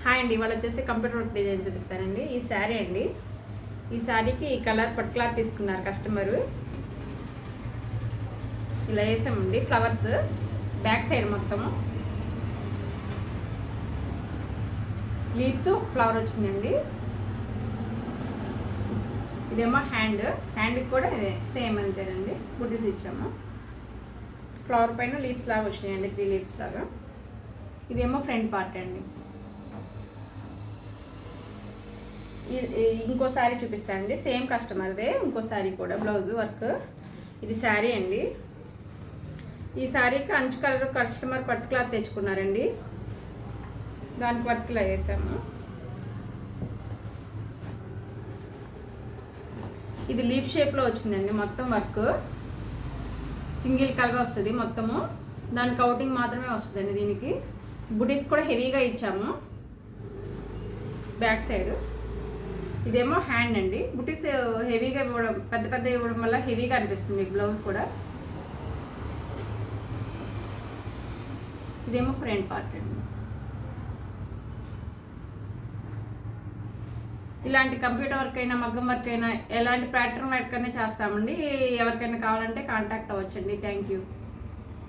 Hi అండి, ఇవాళ వచ్చేసి కంప్యూటర్ వర్క్ డిజైన్ చూపిస్తానండి. ఈ శారీ అండి, ఈ శారీకి ఈ కలర్ పట్టు క్లాత్ తీసుకున్నారు కస్టమరు. ఇలా వేసామండి ఫ్లవర్స్ బ్యాక్ సైడ్ మొత్తము లీవ్స్ ఫ్లవర్ వచ్చిందండి. ఇదేమో హ్యాండ్కి కూడా సేమ్ అంతేనండి, బుట్టీస్ ఇచ్చాము. ఫ్లవర్ పైన లీవ్స్ లాగా వచ్చినాయండి, 3 లీవ్స్ లాగా. ఇదేమో ఫ్రంట్ పార్ట్ అండి. ఇంకో శారీ చూపిస్తానండి, సేమ్ కస్టమర్దే. ఇంకో శారీ కూడా బ్లౌజ్ వర్క్. ఇది శారీ అండి. ఈ శారీకి అంచు కలర్ కస్టమర్ పట్టు క్లాత్ తెచ్చుకున్నారండి, దానికి వర్క్లో వేసాము. ఇది లీప్ షేప్లో వచ్చిందండి మొత్తం వర్క్. సింగిల్ కలర్ వస్తుంది మొత్తము, దానికి అవుటింగ్ మాత్రమే వస్తుందండి. దీనికి బుటీస్ కూడా హెవీగా ఇచ్చాము బ్యాక్ సైడ్. ఇదేమో హ్యాండ్ అండి, బుటీస్ హెవీగా ఇవ్వడం, పెద్ద పెద్ద ఇవ్వడం వల్ల హెవీగా అనిపిస్తుంది మీకు బ్లౌజ్ కూడా. ఇదేమో ఫ్రంట్ పార్ట్ అండి. ఇలాంటి కంప్యూటర్ వర్క్ అయినా మగ్గం వర్క్ అయినా ఎలాంటి ప్యాటర్న్ వర్క్ అయినా చేస్తామండి. ఎవరికైనా కావాలంటే కాంటాక్ట్ అవ్వచ్చండి. Thank you.